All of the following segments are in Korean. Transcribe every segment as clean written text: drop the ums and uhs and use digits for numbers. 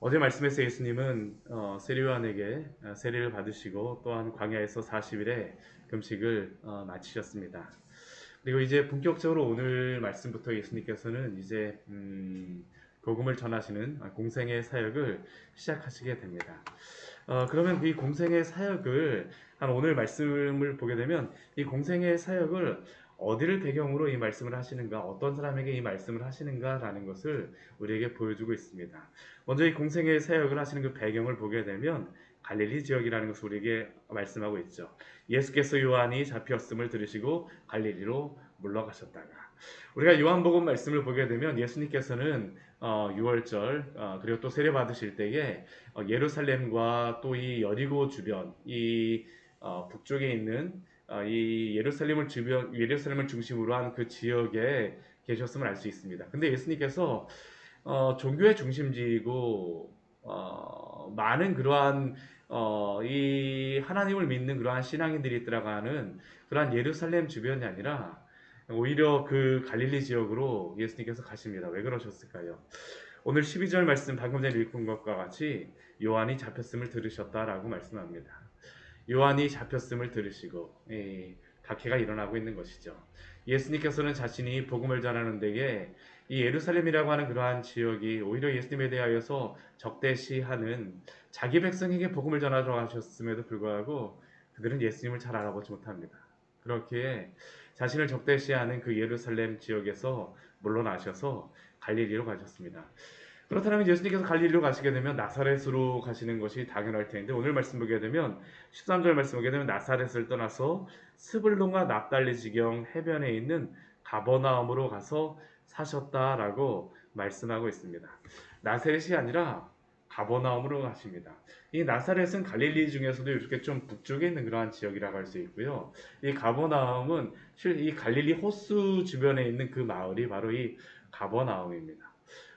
어제 말씀에서 예수님은 세례요한에게 세례를 받으시고 또한 광야에서 40일의 금식을 마치셨습니다. 그리고 이제 본격적으로 오늘 말씀부터 예수님께서는 이제 복음을 전하시는 공생의 사역을 시작하시게 됩니다. 그러면 이 공생의 사역을 오늘 말씀을 보게 되면 이 공생의 사역을 어디를 배경으로 이 말씀을 하시는가, 어떤 사람에게 이 말씀을 하시는가라는 것을 우리에게 보여주고 있습니다. 먼저 이 공생의 사역을 하시는 그 배경을 보게 되면 갈릴리 지역이라는 것을 우리에게 말씀하고 있죠. 예수께서 요한이 잡혔음을 들으시고 갈릴리로 물러가셨다가, 우리가 요한복음 말씀을 보게 되면 예수님께서는 6월절 그리고 또 세례 받으실 때에 예루살렘과 또 이 여리고 주변 이 북쪽에 있는 이 예루살렘을 중심으로 한 그 지역에 계셨음을 알 수 있습니다. 근데 예수님께서 종교의 중심지이고 많은 그러한 이 하나님을 믿는 그러한 신앙인들이 들어가는 그러한 예루살렘 주변이 아니라 오히려 그 갈릴리 지역으로 예수님께서 가십니다. 왜 그러셨을까요? 오늘 12절 말씀 방금 전에 읽은 것과 같이 요한이 잡혔음을 들으셨다라고 말씀합니다. 요한이 잡혔음을 들으시고 박해가 일어나고 있는 것이죠. 예수님께서는 자신이 복음을 전하는 데에 이 예루살렘이라고 하는 그러한 지역이 오히려 예수님에 대하여서 적대시하는 자기 백성에게 복음을 전하러 가셨음에도 불구하고 그들은 예수님을 잘 알아보지 못합니다. 그렇게 자신을 적대시하는 그 예루살렘 지역에서 물러나셔서 갈릴리로 가셨습니다. 그렇다면 예수님께서 갈릴리로 가시게 되면 나사렛으로 가시는 것이 당연할 텐데, 오늘 말씀 보게 되면 13절 말씀 보게 되면 나사렛을 떠나서 스불론과 납달리 지경 해변에 있는 가버나움으로 가서 사셨다라고 말씀하고 있습니다. 나사렛이 아니라 가버나움으로 가십니다. 이 나사렛은 갈릴리 중에서도 이렇게 좀 북쪽에 있는 그러한 지역이라고 할 수 있고요. 이 가버나움은 이 갈릴리 호수 주변에 있는 그 마을이 바로 이 가버나움입니다.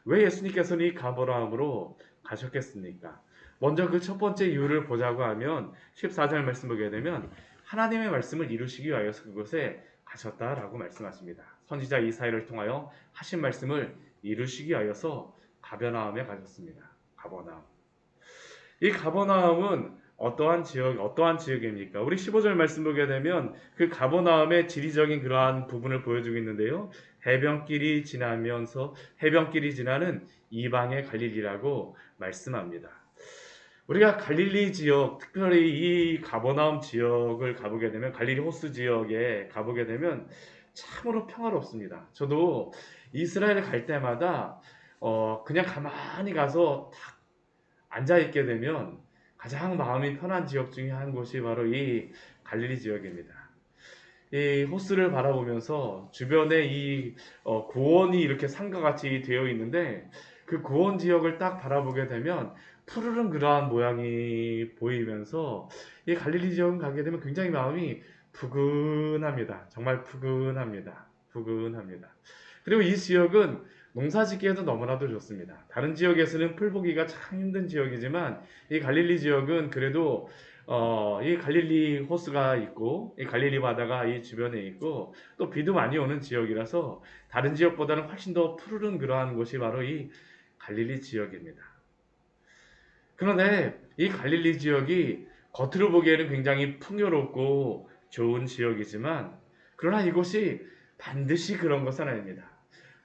왜 예수님께서는 이 가버나움으로 가셨겠습니까? 먼저 그 첫 번째 이유를 보자고 하면 14절 말씀 보게 되면 하나님의 말씀을 이루시기 위하여서 그곳에 가셨다라고 말씀하십니다. 선지자 이사야를 통하여 하신 말씀을 이루시기 위하여서 가버나움에 가셨습니다. 가버나움. 이 가버나움은 어떠한 지역입니까? 우리 15절 말씀 보게 되면 그 가버나움의 지리적인 그러한 부분을 보여주고 있는데요. 해변길이 지나는 이방의 갈릴리라고 말씀합니다. 우리가 갈릴리 지역, 특별히 이 가버나움 지역을 가보게 되면, 갈릴리 호수 지역에 가보게 되면 참으로 평화롭습니다. 저도 이스라엘에 갈 때마다 그냥 가만히 가서 딱 앉아 있게 되면 가장 마음이 편한 지역 중에 한 곳이 바로 이 갈릴리 지역입니다. 이 호수를 바라보면서 주변에 이 고원이 이렇게 산과 같이 되어 있는데, 그 고원 지역을 딱 바라보게 되면 푸르른 그러한 모양이 보이면서 이 갈릴리 지역을 가게 되면 굉장히 마음이 푸근합니다. 정말 푸근합니다. 푸근합니다. 그리고 이 지역은 농사짓기에도 너무나도 좋습니다. 다른 지역에서는 풀 보기가 참 힘든 지역이지만 이 갈릴리 지역은 그래도 이 갈릴리 호수가 있고 이 갈릴리 바다가 이 주변에 있고 또 비도 많이 오는 지역이라서 다른 지역보다는 훨씬 더 푸르른 그러한 곳이 바로 이 갈릴리 지역입니다. 그런데 이 갈릴리 지역이 겉으로 보기에는 굉장히 풍요롭고 좋은 지역이지만, 그러나 이곳이 반드시 그런 것은 아닙니다.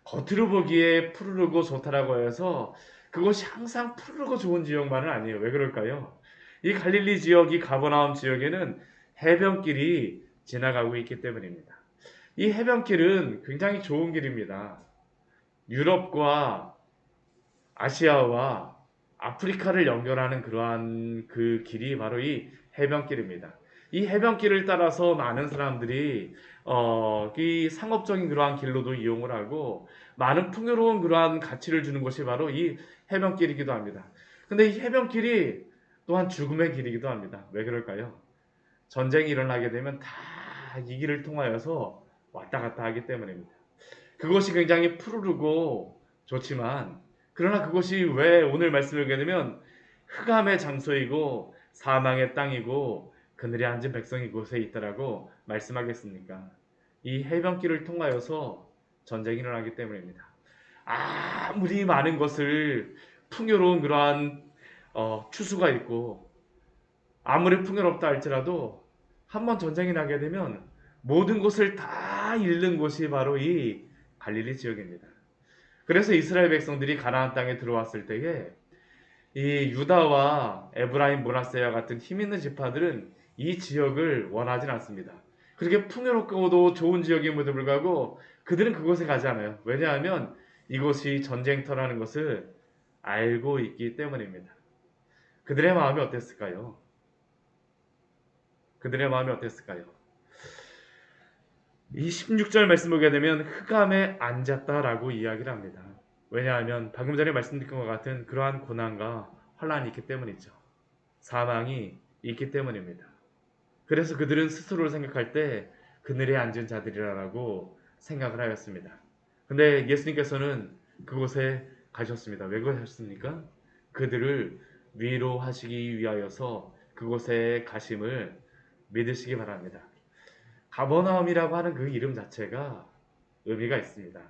겉으로 보기에 푸르르고 좋다라고 해서 그것이 항상 푸르르고 좋은 지역만은 아니에요. 왜 그럴까요? 이 갈릴리 지역, 이 가버나움 지역에는 해변길이 지나가고 있기 때문입니다. 이 해변길은 굉장히 좋은 길입니다. 유럽과 아시아와 아프리카를 연결하는 그러한 그 길이 바로 이 해변길입니다. 이 해변길을 따라서 많은 사람들이 이 상업적인 그러한 길로도 이용을 하고 많은 풍요로운 그러한 가치를 주는 것이 바로 이 해변길이기도 합니다. 근데 이 해변길이 또한 죽음의 길이기도 합니다. 왜 그럴까요? 전쟁이 일어나게 되면 다 이 길을 통하여서 왔다 갔다 하기 때문입니다. 그것이 굉장히 푸르르고 좋지만, 그러나 그것이 왜 오늘 말씀을 보게 되면 흑암의 장소이고 사망의 땅이고 그늘에 앉은 백성이 그곳에 있다라고 말씀하겠습니까? 이 해변길을 통하여서 전쟁이 일어나기 때문입니다. 아무리 많은 것을 풍요로운 그러한 추수가 있고 아무리 풍요롭다 할지라도 한번 전쟁이 나게 되면 모든 것을 다 잃는 곳이 바로 이 갈릴리 지역입니다. 그래서 이스라엘 백성들이 가나안 땅에 들어왔을 때에 이 유다와 에브라임, 므낫세와 같은 힘 있는 지파들은 이 지역을 원하진 않습니다. 그렇게 풍요롭고도 좋은 지역임에도 불구하고 그들은 그곳에 가지 않아요. 왜냐하면 이곳이 전쟁터라는 것을 알고 있기 때문입니다. 그들의 마음이 어땠을까요? 그들의 마음이 어땠을까요? 이 16절 말씀 보게 되면 흑암에 앉았다라고 이야기를 합니다. 왜냐하면 방금 전에 말씀드린 것 같은 그러한 고난과 환란이 있기 때문이죠. 사망이 있기 때문입니다. 그래서 그들은 스스로를 생각할 때 그늘에 앉은 자들이라고 생각을 하였습니다. 근데 예수님께서는 그곳에 가셨습니다. 왜 가셨습니까? 그들을 위로하시기 위하여서 그곳에 가심을 믿으시기 바랍니다. 가버나움이라고 하는 그 이름 자체가 의미가 있습니다.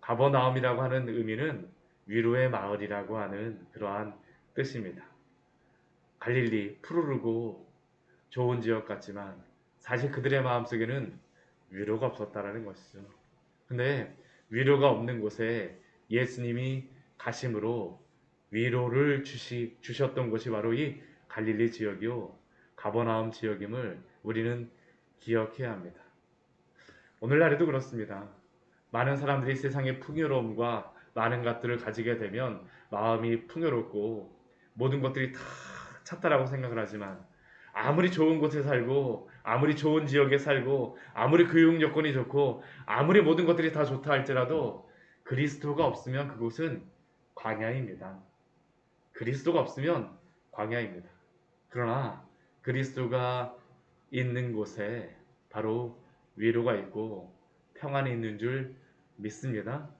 가버나움이라고 하는 의미는 위로의 마을이라고 하는 그러한 뜻입니다. 갈릴리 푸르르고 좋은 지역 같지만 사실 그들의 마음속에는 위로가 없었다라는 것이죠. 근데 위로가 없는 곳에 예수님이 가심으로 위로를 주셨던 곳이 바로 이 갈릴리 지역이요 가버나움 지역임을 우리는 기억해야 합니다. 오늘날에도 그렇습니다. 많은 사람들이 세상의 풍요로움과 많은 것들을 가지게 되면 마음이 풍요롭고 모든 것들이 다 찼다라고 생각을 하지만 아무리 좋은 곳에 살고 아무리 좋은 지역에 살고 아무리 교육 여건이 좋고 아무리 모든 것들이 다 좋다 할지라도 그리스도가 없으면 그곳은 광야입니다. 그리스도가 없으면 광야입니다. 그러나 그리스도가 있는 곳에 바로 위로가 있고 평안이 있는 줄 믿습니다.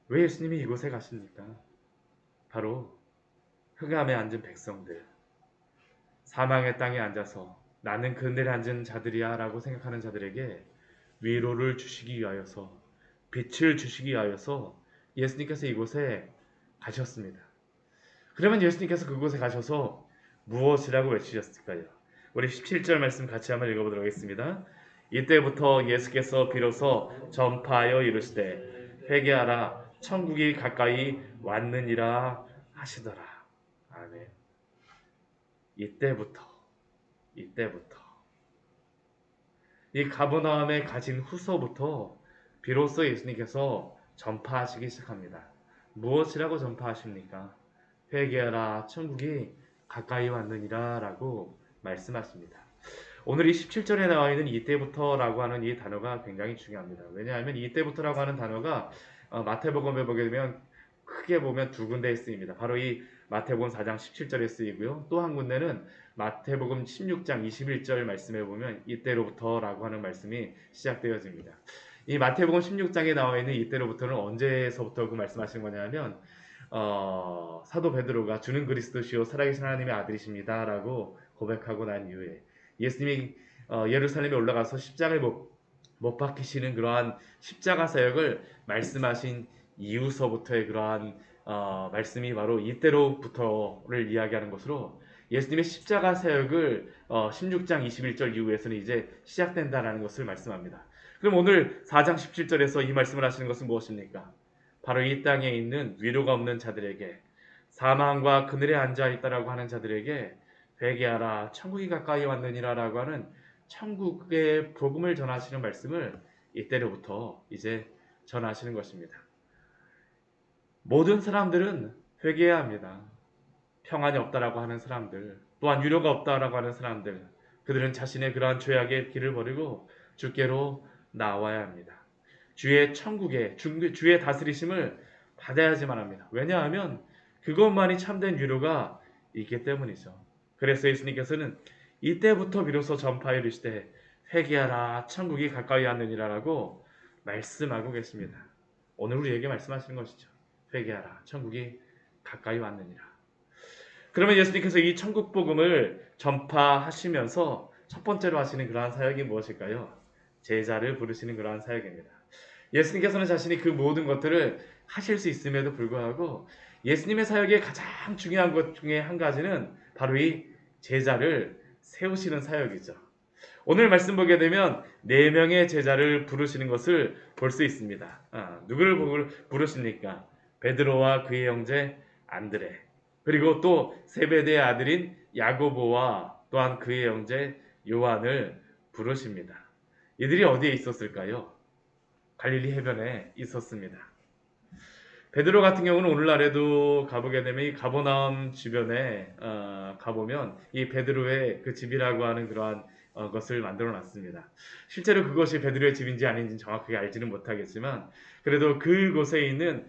왜 예수님이 이곳에 가십니까? 바로 흑암에 앉은 백성들, 사망의 땅에 앉아서 나는 그늘에 앉은 자들이야 라고 생각하는 자들에게 위로를 주시기 위하여서 빛을 주시기 위하여서 예수님께서 이곳에 가셨습니다. 그러면 예수님께서 그곳에 가셔서 무엇이라고 외치셨을까요? 우리 17절 말씀 같이 한번 읽어보도록 하겠습니다. 이때부터 예수께서 비로소 전파하여 이르시되 회개하라 천국이 가까이 왔느니라 하시더라. 아멘. 이때부터 이 가버나움에 가신 후서부터 비로소 예수님께서 전파하시기 시작합니다. 무엇이라고 전파하십니까? 회개하라 천국이 가까이 왔느니라 라고 말씀하십니다. 오늘 이 17절에 나와 있는 이때부터라고 하는 이 단어가 굉장히 중요합니다. 왜냐하면 이때부터라고 하는 단어가 마태복음에 보게 되면 크게 보면 두 군데에 쓰입니다. 바로 이 마태복음 4장 17절에 쓰이고요. 또 한 군데는 마태복음 16장 21절 말씀에 보면 이때로부터라고 하는 말씀이 시작되어집니다. 이 마태복음 16장에 나와 있는 이때로부터는 언제서부터 그 말씀하시는 거냐면 사도 베드로가 주는 그리스도시요 살아계신 하나님의 아들이십니다 라고 고백하고 난 이후에 예수님이 예루살렘에 올라가서 십자가를 못 박히시는 그러한 십자가 사역을 말씀하신 이후서부터의 그러한 말씀이 바로 이때로부터를 이야기하는 것으로 예수님의 십자가 사역을 16장 21절 이후에서는 이제 시작된다라는 것을 말씀합니다. 그럼 오늘 4장 17절에서 이 말씀을 하시는 것은 무엇입니까? 바로 이 땅에 있는 위로가 없는 자들에게 사망과 그늘에 앉아 있다라고 하는 자들에게 회개하라 천국이 가까이 왔느니라라고 하는 천국의 복음을 전하시는 말씀을 이때로부터 이제 전하시는 것입니다. 모든 사람들은 회개해야 합니다. 평안이 없다라고 하는 사람들, 또한 위로가 없다라고 하는 사람들, 그들은 자신의 그러한 죄악의 길을 버리고 주께로 나와야 합니다. 주의 천국에 주의 다스리심을 받아야지만 합니다. 왜냐하면 그것만이 참된 위로가 있기 때문이죠. 그래서 예수님께서는 이때부터 비로소 전파해 이르시되 회개하라 천국이 가까이 왔느니라라고 말씀하고 계십니다. 오늘 우리에게 말씀하시는 것이죠. 회개하라 천국이 가까이 왔느니라. 그러면 예수님께서 이 천국 복음을 전파하시면서 첫 번째로 하시는 그러한 사역이 무엇일까요? 제자를 부르시는 그러한 사역입니다. 예수님께서는 자신이 그 모든 것들을 하실 수 있음에도 불구하고 예수님의 사역의 가장 중요한 것 중에 한 가지는 바로 이 제자를 세우시는 사역이죠. 오늘 말씀 보게 되면 4명의 제자를 부르시는 것을 볼 수 있습니다. 누구를 부르십니까? 베드로와 그의 형제 안드레, 그리고 또 세베대의 아들인 야고보와 또한 그의 형제 요한을 부르십니다. 이들이 어디에 있었을까요? 갈릴리 해변에 있었습니다. 베드로 같은 경우는 오늘날에도 가보게 되면 이 가버나움 주변에 가보면 이 베드로의 그 집이라고 하는 그러한 것을 만들어 놨습니다. 실제로 그것이 베드로의 집인지 아닌지 정확하게 알지는 못하겠지만 그래도 그곳에 있는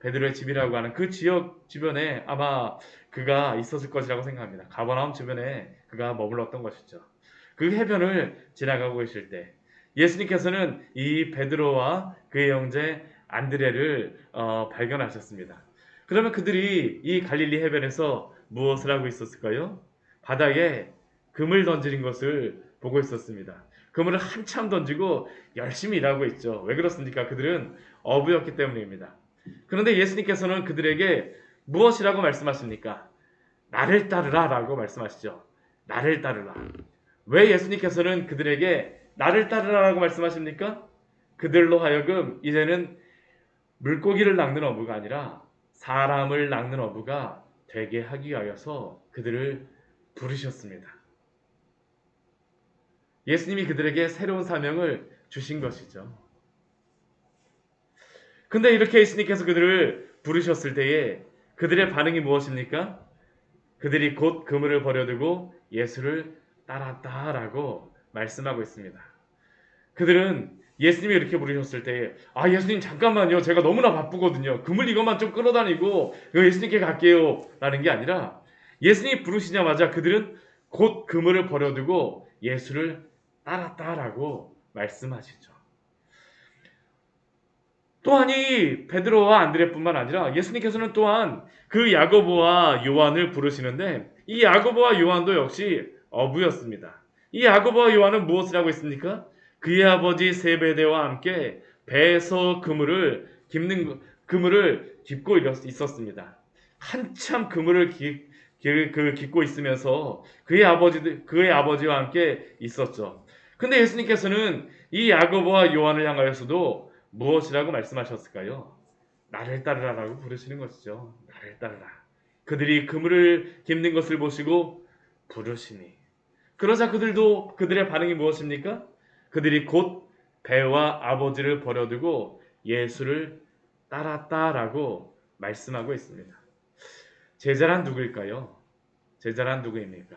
베드로의 집이라고 하는 그 지역 주변에 아마 그가 있었을 것이라고 생각합니다. 가버나움 주변에 그가 머물렀던 것이죠. 그 해변을 지나가고 계실 때 예수님께서는 이 베드로와 그의 형제 안드레를 발견하셨습니다. 그러면 그들이 이 갈릴리 해변에서 무엇을 하고 있었을까요? 바닥에 금을 던지는 것을 보고 있었습니다. 그물을 한참 던지고 열심히 일하고 있죠. 왜 그렇습니까? 그들은 어부였기 때문입니다. 그런데 예수님께서는 그들에게 무엇이라고 말씀하십니까? 나를 따르라 라고 말씀하시죠. 나를 따르라. 왜 예수님께서는 그들에게 나를 따르라라고 말씀하십니까? 그들로 하여금 이제는 물고기를 낚는 어부가 아니라 사람을 낚는 어부가 되게 하기 위하여서 그들을 부르셨습니다. 예수님이 그들에게 새로운 사명을 주신 것이죠. 근데 이렇게 예수님께서 그들을 부르셨을 때에 그들의 반응이 무엇입니까? 그들이 곧 그물을 버려두고 예수를 따랐다라고 말씀하고 있습니다. 그들은 예수님이 이렇게 부르셨을 때 예수님 잠깐만요. 제가 너무나 바쁘거든요. 그물 이것만 좀 끌어다니고 예수님께 갈게요. 라는 게 아니라 예수님이 부르시자마자 그들은 곧 그물을 버려두고 예수를 따랐다라고 말씀하시죠. 또한 이 베드로와 안드레뿐만 아니라 예수님께서는 또한 그 야고보와 요한을 부르시는데 이 야고보와 요한도 역시 어부였습니다. 이 야고보와 요한은 무엇을 하고 있습니까? 그의 아버지 세베대와 함께 배에서 그물을 깁고 있었습니다. 한참 그물을 깁고 있으면서 그의 아버지와 함께 있었죠. 근데 예수님께서는 이 야고보와 요한을 향하여서도 무엇이라고 말씀하셨을까요? 나를 따르라라고 부르시는 것이죠. 나를 따르라. 그들이 그물을 깁는 것을 보시고 부르시니. 그러자 그들의 반응이 무엇입니까? 그들이 곧 배와 아버지를 버려두고 예수를 따랐다라고 말씀하고 있습니다. 제자란 누구일까요? 제자란 누구입니까?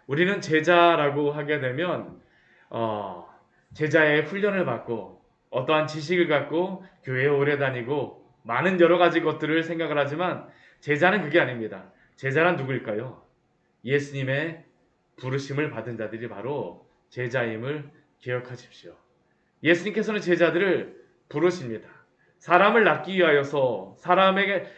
우리는 제자라고 하게 되면 제자의 훈련을 받고 어떠한 지식을 갖고 교회에 오래 다니고 많은 여러 가지 것들을 생각을 하지만 제자는 그게 아닙니다. 제자란 누구일까요? 예수님의 부르심을 받은 자들이 바로 제자임을 기억하십시오. 예수님께서는 제자들을 부르십니다. 사람을 낚기 위하여서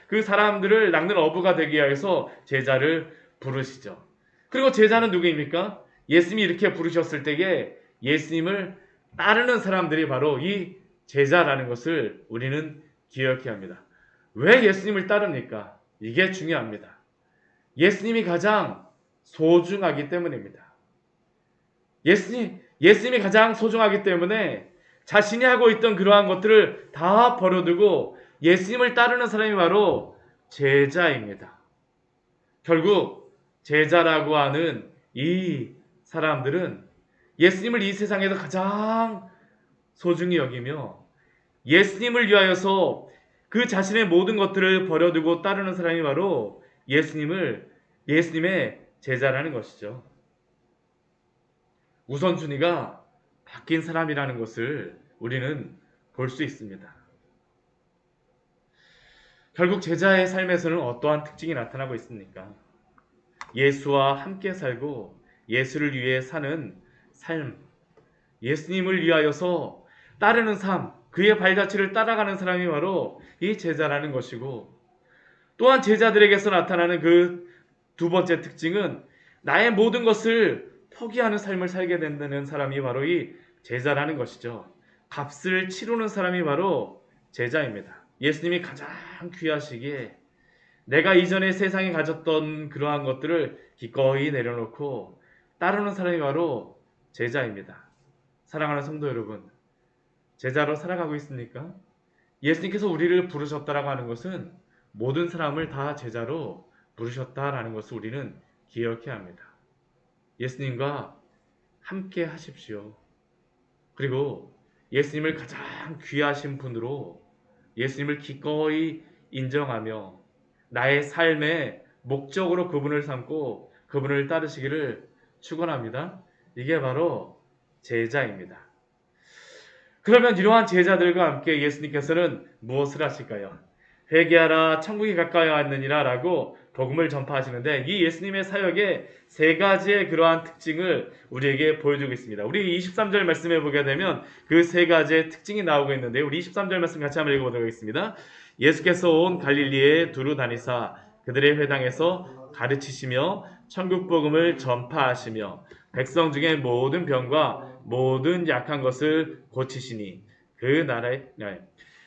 그 사람들을 낚는 어부가 되기 위하여서 제자를 부르시죠. 그리고 제자는 누구입니까? 예수님이 이렇게 부르셨을 때에 예수님을 따르는 사람들이 바로 이 제자라는 것을 우리는 기억해야 합니다. 왜 예수님을 따릅니까? 이게 중요합니다. 예수님이 가장 소중하기 때문입니다. 예수님이 가장 소중하기 때문에 자신이 하고 있던 그러한 것들을 다 버려두고 예수님을 따르는 사람이 바로 제자입니다. 결국 제자라고 하는 이 사람들은 예수님을 이 세상에서 가장 소중히 여기며 예수님을 위하여서 그 자신의 모든 것들을 버려두고 따르는 사람이 바로 예수님의 제자라는 것이죠. 우선순위가 바뀐 사람이라는 것을 우리는 볼 수 있습니다. 결국 제자의 삶에서는 어떠한 특징이 나타나고 있습니까? 예수와 함께 살고 예수를 위해 사는 삶, 예수님을 위하여서 따르는 삶, 그의 발자취를 따라가는 사람이 바로 이 제자라는 것이고, 또한 제자들에게서 나타나는 그 두 번째 특징은 나의 모든 것을 포기하는 삶을 살게 된다는 사람이 바로 이 제자라는 것이죠. 값을 치르는 사람이 바로 제자입니다. 예수님이 가장 귀하시기에 내가 이전에 세상에 가졌던 그러한 것들을 기꺼이 내려놓고 따르는 사람이 바로 제자입니다. 사랑하는 성도 여러분, 제자로 살아가고 있습니까? 예수님께서 우리를 부르셨다라고 하는 것은 모든 사람을 다 제자로 부르셨다라는 것을 우리는 기억해야 합니다. 예수님과 함께 하십시오. 그리고 예수님을 가장 귀하신 분으로 예수님을 기꺼이 인정하며 나의 삶의 목적으로 그분을 삼고 그분을 따르시기를 축원합니다. 이게 바로 제자입니다. 그러면 이러한 제자들과 함께 예수님께서는 무엇을 하실까요? 회개하라 천국이 가까이 왔느니라 라고 복음을 전파하시는데 이 예수님의 사역의 세 가지의 그러한 특징을 우리에게 보여주고 있습니다. 우리 23절 말씀해 보게 되면 그 세 가지의 특징이 나오고 있는데 우리 23절 말씀 같이 한번 읽어보도록 하겠습니다. 예수께서 온 갈릴리에 두루 다니사 그들의 회당에서 가르치시며 천국 복음을 전파하시며 백성 중에 모든 병과 모든 약한 것을 고치시니 그 나라에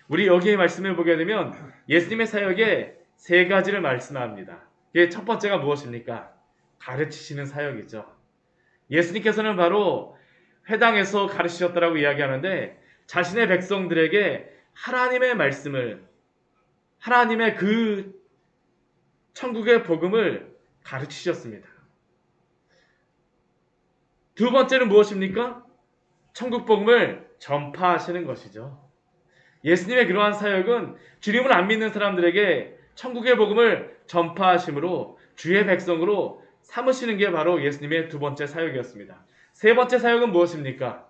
우리 여기에 말씀을 보게 되면 예수님의 사역에 세 가지를 말씀합니다. 첫 번째가 무엇입니까? 가르치시는 사역이죠. 예수님께서는 바로 회당에서 가르치셨다라고 이야기하는데 자신의 백성들에게 하나님의 말씀을 하나님의 그 천국의 복음을 가르치셨습니다. 두 번째는 무엇입니까? 천국 복음을 전파하시는 것이죠. 예수님의 그러한 사역은 주님을 안 믿는 사람들에게 천국의 복음을 전파하심으로 주의 백성으로 삼으시는 게 바로 예수님의 두 번째 사역이었습니다. 세 번째 사역은 무엇입니까?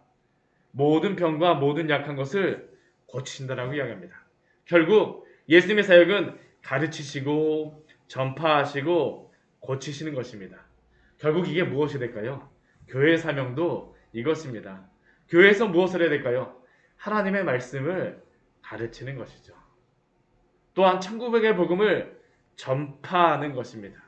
모든 병과 모든 약한 것을 고치신다라고 이야기합니다. 결국 예수님의 사역은 가르치시고 전파하시고 고치시는 것입니다. 결국 이게 무엇이 될까요? 교회의 사명도 이것입니다. 교회에서 무엇을 해야 될까요? 하나님의 말씀을 가르치는 것이죠. 또한 천국의 복음을 전파하는 것입니다.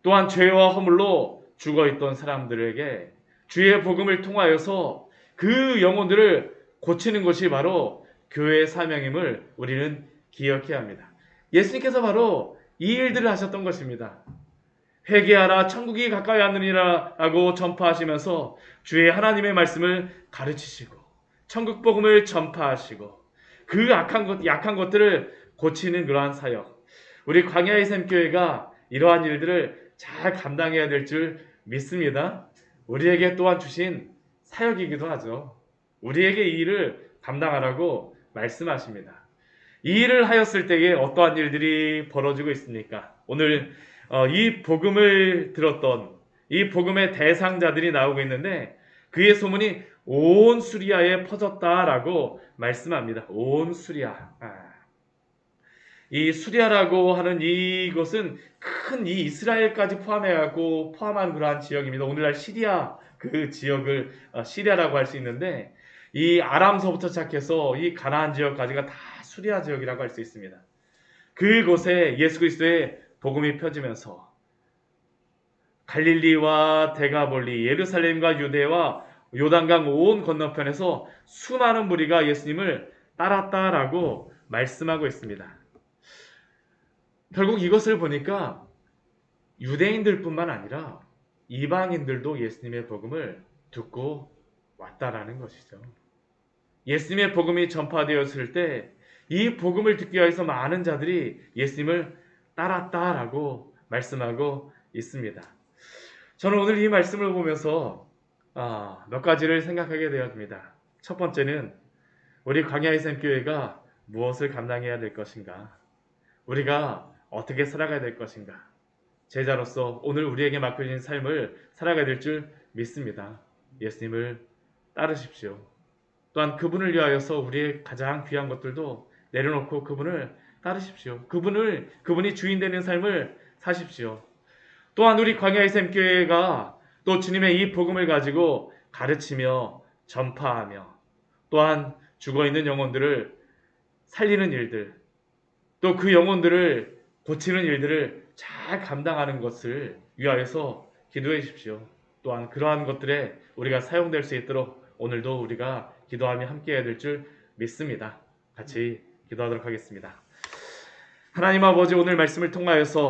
또한 죄와 허물로 죽어있던 사람들에게 주의 복음을 통하여서 그 영혼들을 고치는 것이 바로 교회의 사명임을 우리는 기억해야 합니다. 예수님께서 바로 이 일들을 하셨던 것입니다. 회개하라 천국이 가까이 왔느니라 라고 전파하시면서 주의 하나님의 말씀을 가르치시고 천국 복음을 전파하시고 그 약한 것들을 고치는 그러한 사역. 우리 광야의 샘교회가 이러한 일들을 잘 감당해야 될 줄 믿습니다. 우리에게 또한 주신 사역이기도 하죠. 우리에게 이 일을 감당하라고 말씀하십니다. 이 일을 하였을 때에 어떠한 일들이 벌어지고 있습니까? 오늘 이 복음을 들었던 이 복음의 대상자들이 나오고 있는데 그의 소문이 온 수리아에 퍼졌다라고 말씀합니다. 온 수리아. 이 수리아라고 하는 이것은 큰 이 이스라엘까지 포함한 그러한 지역입니다. 오늘날 시리아 그 지역을 시리아라고 할 수 있는데 이 아람서부터 시작해서 이 가나안 지역까지가 다 수리아 지역이라고 할 수 있습니다. 그곳에 예수 그리스도의 복음이 펴지면서 갈릴리와 데가볼리, 예루살렘과 유대와 요단강 온 건너편에서 수많은 무리가 예수님을 따랐다라고 말씀하고 있습니다. 결국 이것을 보니까 유대인들뿐만 아니라 이방인들도 예수님의 복음을 듣고 왔다라는 것이죠. 예수님의 복음이 전파되었을 때 이 복음을 듣기 위해서 많은 자들이 예수님을 따랐다라고 말씀하고 있습니다. 저는 오늘 이 말씀을 보면서 몇 가지를 생각하게 되었습니다. 첫 번째는 우리 광야의 샘교회가 무엇을 감당해야 될 것인가? 우리가 어떻게 살아가야 될 것인가? 제자로서 오늘 우리에게 맡겨진 삶을 살아가야 될 줄 믿습니다. 예수님을 따르십시오. 또한 그분을 위하여서 우리의 가장 귀한 것들도 내려놓고 그분을 따르십시오. 그분이 주인 되는 삶을 사십시오. 또한 우리 광야의 샘교회가 또 주님의 이 복음을 가지고 가르치며 전파하며 또한 죽어있는 영혼들을 살리는 일들 또 그 영혼들을 고치는 일들을 잘 감당하는 것을 위하여서 기도해 주십시오. 또한 그러한 것들에 우리가 사용될 수 있도록 오늘도 우리가 기도하며 함께 해야 될 줄 믿습니다. 같이 기도하도록 하겠습니다. 하나님 아버지, 오늘 말씀을 통하여서